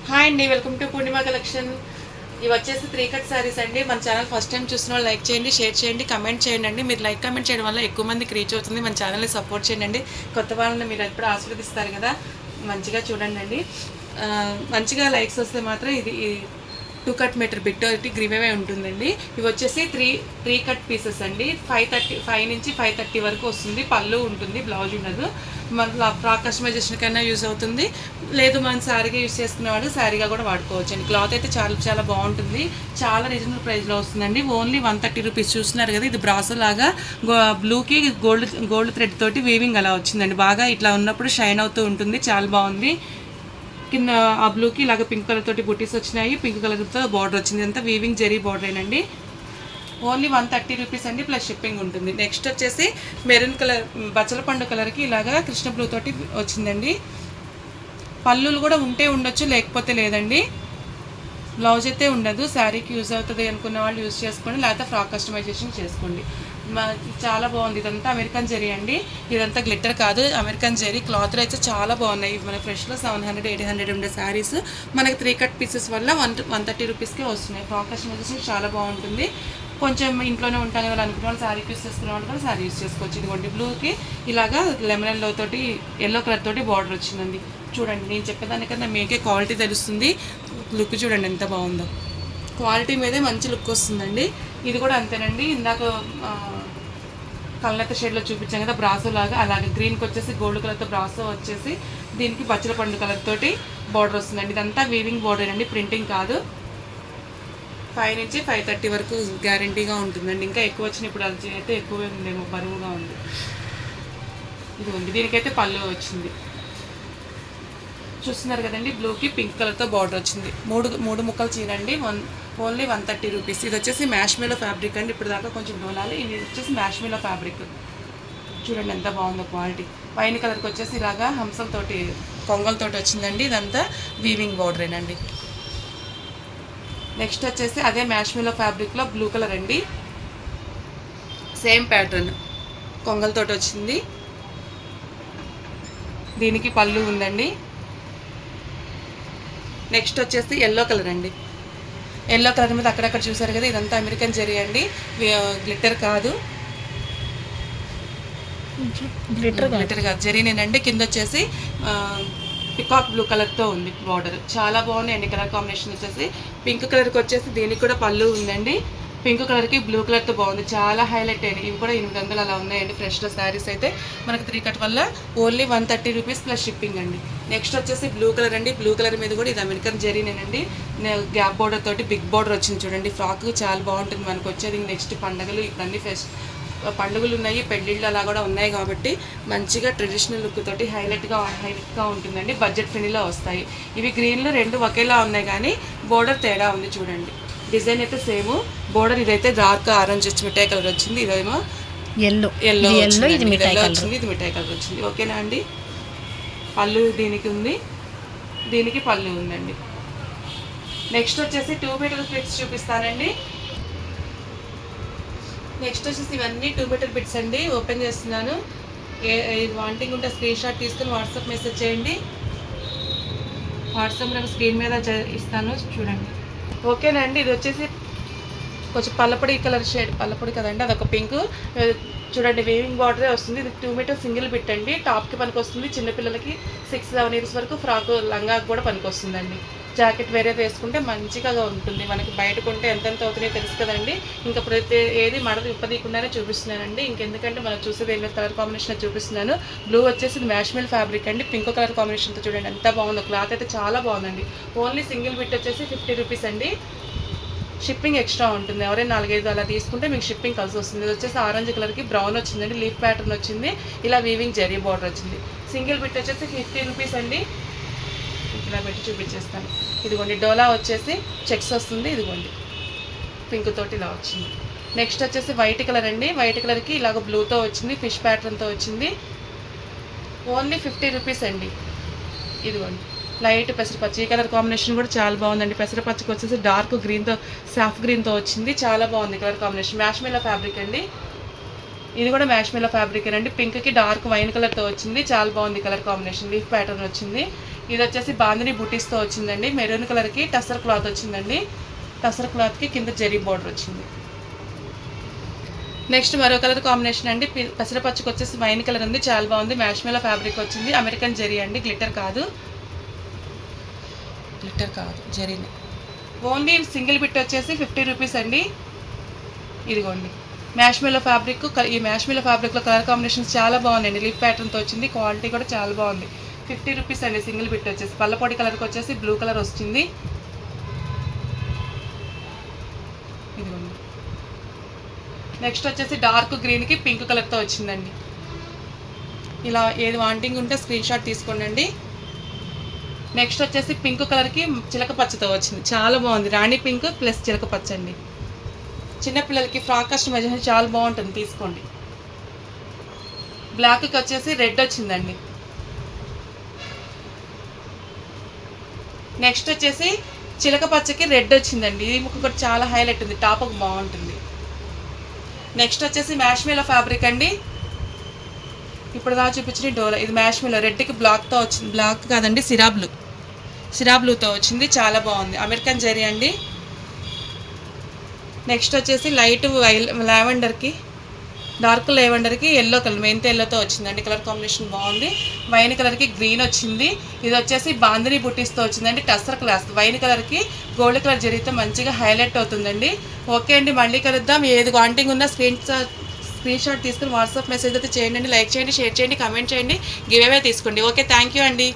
Hi అండి, welcome to Purnima collection. ఇవి వచ్చేసి 3 కట్ శారీస్ అండి. మన ఛానల్ ఫస్ట్ టైం చూసిన వాళ్ళు లైక్ చేయండి, షేర్ చేయండి, కమెంట్ చేయండి అండి. మీరు లైక్ కమెంట్ చేయడం వల్ల ఎక్కువ మందికి రీచ్ అవుతుంది. మన ఛానల్ని సపోర్ట్ చేయండి. కొత్త వాళ్ళని మీరు ఎప్పుడు ఆశీర్వదిస్తారు కదా, మంచిగా చూడండి అండి. మంచిగా లైక్స్ వస్తే మాత్రం ఇది 2 కట్ మీటర్ బిట్ ఒకటి గ్రీవే ఉంటుందండి. ఇవి వచ్చేసి త్రీ కట్ పీసెస్ అండి. 5 నుంచి 530 వరకు వస్తుంది. పళ్ళు ఉంటుంది, బ్లౌజ్ ఉండదు. మన ఫ్రాక్ కస్టమైజేషన్ కైనా యూజ్ అవుతుంది, లేదు మనం శారీగా యూజ్ చేసుకునే వాళ్ళు శారీగా కూడా వాడుకోవచ్చు అండి. క్లాత్ అయితే చాలా చాలా బాగుంటుంది, చాలా రీజనబుల్ ప్రైస్లో వస్తుందండి. Only 130 rupees. చూస్తున్నారు కదా, ఇది బ్రాసో లాగా బ్లూకి గోల్డ్ థ్రెడ్ తోటి వీవింగ్ అలా వచ్చిందండి. బాగా ఇట్లా ఉన్నప్పుడు షైన్ అవుతూ ఉంటుంది, చాలా బాగుంది. కింద ఆ బ్లూకి ఇలాగ పింక్ కలర్ తోటి బుటీస్ వచ్చినాయి, పింక్ కలర్తో బార్డర్ వచ్చింది. అంతా వీవింగ్ జరీ బార్డర్ ఏనండి. ఓన్లీ 130 రూపీస్ అండి, ప్లస్ షిప్పింగ్ ఉంటుంది. నెక్స్ట్ వచ్చేసి మెరూన్ కలర్, బచ్చల పండు కలర్కి ఇలాగా కృష్ణ బ్లూ తోటి వచ్చిందండి. పళ్ళులు కూడా ఉంటే ఉండొచ్చు, లేకపోతే లేదండి. బ్లౌజ్ అయితే ఉండదు. శారీకి యూజ్ అవుతుంది అనుకున్న వాళ్ళు యూజ్ చేసుకోండి, లేకపోతే ఫ్రాక్ కస్టమైజేషన్ చేసుకోండి. చాలా బాగుంది. ఇదంతా అమెరికన్ జరీ అండి, ఇదంతా గ్లిట్టర్ కాదు, అమెరికన్ జరీ. క్లాత్లు అయితే చాలా బాగున్నాయి. మన ఫ్రెష్లో 700-800 ఉండే శారీస్ మనకి 3 కట్ పీసెస్ వల్ల 130 రూపీస్కే వస్తున్నాయి. ఫ్రాక్ కస్టమైజేషన్ చాలా బాగుంటుంది. కొంచెం ఇంట్లోనే ఉంటాం కదా అనుకున్న వాళ్ళు శారీ యూస్ చేసుకునే వాళ్ళు కూడా శారీ యూస్ చేసుకోవచ్చు. ఇదిగోండి, బ్లూకి ఇలాగా లెమన్ ఎల్లో తోటి ఎల్లో కలర్ తోటి బార్డర్ వచ్చిందండి. చూడండి, నేను చెప్పేదానికన్నా మీకే క్వాలిటీ తెలుస్తుంది. లుక్ చూడండి ఎంత బాగుందో, క్వాలిటీ మీదే మంచి లుక్ వస్తుందండి. ఇది కూడా అంతేనండి, ఇందాక కళ్ళనెత్త షేడ్లో చూపించాం కదా బ్రాసో లాగా, అలాగే గ్రీన్కి వచ్చేసి గోల్డ్ కలర్తో బ్రాసో వచ్చేసి దీనికి బచ్చల పండు కలర్ తోటి బార్డర్ వస్తుందండి. ఇదంతా వీవింగ్ బార్డర్ అండి, ప్రింటింగ్ కాదు. 5 నుంచి 530 వరకు గ్యారంటీగా ఉంటుందండి. ఇంకా ఎక్కువ వచ్చిన ఇప్పుడు అది అయితే ఎక్కువే ఉందేమో, బరువుగా ఉంది. ఇది ఉంది, దీనికైతే పళ్ళు వచ్చింది. చూస్తున్నారు కదండి, బ్లూకి పింక్ కలర్తో బార్డర్ వచ్చింది. మూడు ముక్కలు చీరండి, ఓన్లీ 130 రూపీస్. ఇది వచ్చేసి మ్యాష్మేలో ఫ్యాబ్రిక్ అండి. ఇప్పుడు దాకా కొంచెం డోలాలి. ఇది వచ్చేసి మ్యాష్మేలో ఫ్యాబ్రిక్. చూడండి ఎంత బాగుందో క్వాలిటీ. వైన్ కలర్కి వచ్చేసి ఇలాగా హంసలతోటి కొంగలతోటి వచ్చిందండి. ఇదంతా వీవింగ్ బార్డరేనండి. నెక్స్ట్ వచ్చేసి అదే మ్యాష్మేలో ఫ్యాబ్రిక్లో బ్లూ కలర్ అండి, సేమ్ ప్యాటర్న్ కొంగలతోటి వచ్చింది. దీనికి పళ్ళు ఉందండి. నెక్స్ట్ వచ్చేసి ఎల్లో కలర్ అండి. ఎల్లో కలర్ మీద అక్కడక్కడ చూసారు కదా, ఇదంతా అమెరికన్ జరీ అండి, గ్లిట్టర్ కాదు. గ్లిట్టర్ కాదు, జరీనేనండి. కింద వచ్చేసి పికాక్ బ్లూ కలర్తో ఉంది బార్డర్. చాలా బాగున్నాయండి. కలర్ కాంబినేషన్ వచ్చేసి పింక్ కలర్కి వచ్చేసి దీనికి కూడా పళ్ళు ఉందండి. పింక్ కలర్కి బ్లూ కలర్తో బాగుంది, చాలా హైలైట్ అయ్యింది. ఇవి కూడా 800 అలా ఉన్నాయండి. ఫ్రెష్లో శారీస్ అయితే మనకి 3 కట్ వల్ల ఓన్లీ 130 రూపీస్ ప్లస్ షిప్పింగ్ అండి. నెక్స్ట్ వచ్చేసి బ్లూ కలర్ అండి. బ్లూ కలర్ మీద కూడా ఇది అమెరికన్ జరీనేనండి. గ్యాప్ బార్డర్ తోటి బిగ్ బార్డర్ వచ్చింది చూడండి. ఫ్రాక్ చాలా బాగుంటుంది మనకు వచ్చేది. నెక్స్ట్ పండుగలు, ఇప్పుడన్నీ పండుగలు ఉన్నాయి, పెళ్ళిళ్ళు అలా కూడా ఉన్నాయి కాబట్టి మంచిగా ట్రెడిషనల్ లుక్ తోటి హైలైట్గా ఉంటుందండి. బడ్జెట్ ఫ్రెండ్లీలో వస్తాయి. ఇవి గ్రీన్లో 2 ఒకేలా ఉన్నాయి, కానీ బోర్డర్ తేడా ఉంది చూడండి. డిజైన్ అయితే సేమ్, బోర్డర్ ఇదైతే డార్క్ ఆరెంజ్ వచ్చి మిఠాయి కలర్ వచ్చింది, ఇదేమో ఎల్లో వచ్చింది, ఇది మిఠాయి కలర్ వచ్చింది. ఓకేనా అండి. పళ్ళు దీనికి ఉంది, దీనికి పళ్ళు ఉందండి. నెక్స్ట్ వచ్చేసి 2 మీటర్ బిట్స్ చూపిస్తానండి. నెక్స్ట్ వచ్చేసి ఇవన్నీ 2 మీటర్ బిట్స్ అండి. ఓపెన్ చేస్తున్నాను. వాంటింగ్ ఉంటే స్క్రీన్ షాట్ తీసుకుని వాట్సాప్ మెసేజ్ చేయండి. వాట్సాప్ నేను స్క్రీన్ మీద ఇస్తాను, చూడండి. ఓకేనండి. ఇది వచ్చేసి కొంచెం పల్లపొడి కలర్ షేడ్, పల్లపొడి కదండి, అదొక పింక్. చూడండి, వేవింగ్ బార్డరే వస్తుంది. ఇది 2 మీటర్ సింగిల్ బిట్ అండి. టాప్కి పనికి వస్తుంది, చిన్నపిల్లలకి 6-7 ఇయర్స్ వరకు ఫ్రాక్ లంగాకి కూడా పనికి వస్తుందండి. జాకెట్ వేరే వేసుకుంటే మంచిగా ఉంటుంది. మనకి బయట కొంటే ఎంతెంత అవుతున్నాయో తెలుసు కదండి. ఇంకా ప్రతి ఏది మడత ఇప్పదీయకుండానే చూపిస్తున్నానండి. ఇంకెందుకంటే మనం చూసేది ఏం కలర్ కాంబినేషన్ చూపిస్తున్నాను. బ్లూ వచ్చేసి మ్యాష్మేల్ ఫ్యాబ్రిక్ అండి, పింక్ కలర్ కాంబినేషన్తో చూడండి ఎంత బాగుందో. క్లాత్ అయితే చాలా బాగుందండి. ఓన్లీ సింగిల్ బిట్ వచ్చేసి 50 రూపీస్ అండి. షిప్పింగ్ ఎక్స్ట్రా ఉంటుంది. ఎవరైనా 4-5 అలా తీసుకుంటే మీకు షిప్పింగ్ కలిసి వస్తుంది. ఇది వచ్చేసి ఆరెంజ్ కలర్కి బ్రౌన్ వచ్చిందండి, లీఫ్ ప్యాటర్న్ వచ్చింది, ఇలా వీవింగ్ జరీ బార్డర్ వచ్చింది. సింగిల్ బిట్ వచ్చేసి 50 రూపీస్ అండి. ఇలా పెట్టి చూపించేస్తాను. ఇదిగోండి, డోలా వచ్చేసి చెక్స్ వస్తుంది, ఇదిగోండి పింక్ తోటి ఇలా వచ్చింది. నెక్స్ట్ వచ్చేసి వైట్ కలర్ అండి. వైట్ కలర్కి ఇలాగ బ్లూతో వచ్చింది, ఫిష్ ప్యాటర్న్తో వచ్చింది. ఓన్లీ 50 రూపీస్ అండి. ఇదిగోండి, లైట్ పెసరపచ్చ, ఈ కలర్ కాంబినేషన్ కూడా చాలా బాగుందండి. పెసరపచ్చకి వచ్చేసి డార్క్ గ్రీన్తో, సాఫ్ గ్రీన్తో వచ్చింది, చాలా బాగుంది కలర్ కాంబినేషన్. మ్యాష్మేలో ఫ్యాబ్రిక్ అండి. ఇది కూడా మ్యాష్మేలో ఫ్యాబ్రిక్ అండి. పింక్కి డార్క్ వైన్ కలర్తో వచ్చింది, చాలా బాగుంది కలర్ కాంబినేషన్. లీఫ్ ప్యాటర్న్ వచ్చింది. ఇది వచ్చేసి బాందిని బుటీస్తో వచ్చిందండి. మెరూన్ కలర్కి టసర్ క్లాత్ వచ్చిందండి. టసర్ క్లాత్కి కింద జరీ బార్డర్ వచ్చింది. నెక్స్ట్ మరో కలర్ కాంబినేషన్ అండి. పెసరపచ్చకి వచ్చేసి వైన్ కలర్ ఉంది, చాలా బాగుంది. మ్యాష్మెలో ఫ్యాబ్రిక్ వచ్చింది. అమెరికన్ జరీ అండి, గ్లిటర్ కాదు జరీని. ఓన్లీ సింగిల్ బిట్ వచ్చేసి 50 రూపీస్ అండి. ఇదిగోండి మ్యాష్మెలో ఫ్యాబ్రిక్. ఈ మ్యాష్మెలో ఫ్యాబ్రిక్లో కలర్ కాంబినేషన్స్ చాలా బాగున్నాయండి. లీఫ్ ప్యాటర్న్తో వచ్చింది, క్వాలిటీ కూడా చాలా బాగుంది. 50 రూపీస్ అండి సింగిల్ బిట్ వచ్చేసి. పల్లపొడి కలర్కి వచ్చేసి బ్లూ కలర్ వస్తుంది. ఇదిగోండి. నెక్స్ట్ వచ్చేసి డార్క్ గ్రీన్కి పింక్ కలర్తో వచ్చిందండి. ఇలా ఏది వాంటింగ్ ఉంటే స్క్రీన్ షాట్ తీసుకోండి. నెక్స్ట్ వచ్చేసి పింక్ కలర్కి చిలక పచ్చతో వచ్చింది, చాలా బాగుంది. రాణి పింక్ ప్లస్ చిలక పచ్చ అండి. చిన్నపిల్లలకి ఫ్రాక్ కస్టమైజేషన్ చాలా బాగుంటుంది, తీసుకోండి. బ్లాక్కి వచ్చేసి రెడ్ వచ్చిందండి. నెక్స్ట్ వచ్చేసి చిలక పచ్చకి రెడ్ వచ్చిందండి. ఇది ముక్క కూడా చాలా హైలైట్ ఉంది, టాప్ బాగుంటుంది. నెక్స్ట్ వచ్చేసి మ్యాష్మెలో ఫ్యాబ్రిక్ అండి. ఇప్పుడు దాకా చూపించిన డోలా, ఇది మ్యాష్మెలో రెడ్కి బ్లాక్తో వచ్చింది. బ్లాక్ కాదండి, సిరా బ్లూతో వచ్చింది, చాలా బాగుంది. అమెరికన్ జరీ అండి. నెక్స్ట్ వచ్చేసి లైట్ లావెండర్కి డార్క్ లావెండర్కి ఎల్లో కలర్, మెంతి ఎల్లోతో వచ్చిందండి. కలర్ కాంబినేషన్ బాగుంది. వైన్ కలర్కి గ్రీన్ వచ్చింది. ఇది వచ్చేసి బాందిని బుటీస్తో వచ్చిందండి. టస్సర్ క్లాస్ వైన్ కలర్కి గోల్డ్ కలర్ జరీతో మంచిగా హైలైట్ అవుతుందండి. ఓకే అండి, మళ్ళీ కలుద్దాం. ఏది వాంటింగ్ ఉందో స్క్రీన్ షాట్ తీసుకుని వాట్సాప్ మెసేజ్ అయితే చేయండి. లైక్ చేయండి, షేర్ చేయండి, కమెంట్ చేయండి, గివ్ అవే తీసుకోండి. ఓకే, థ్యాంక్ యూ అండి.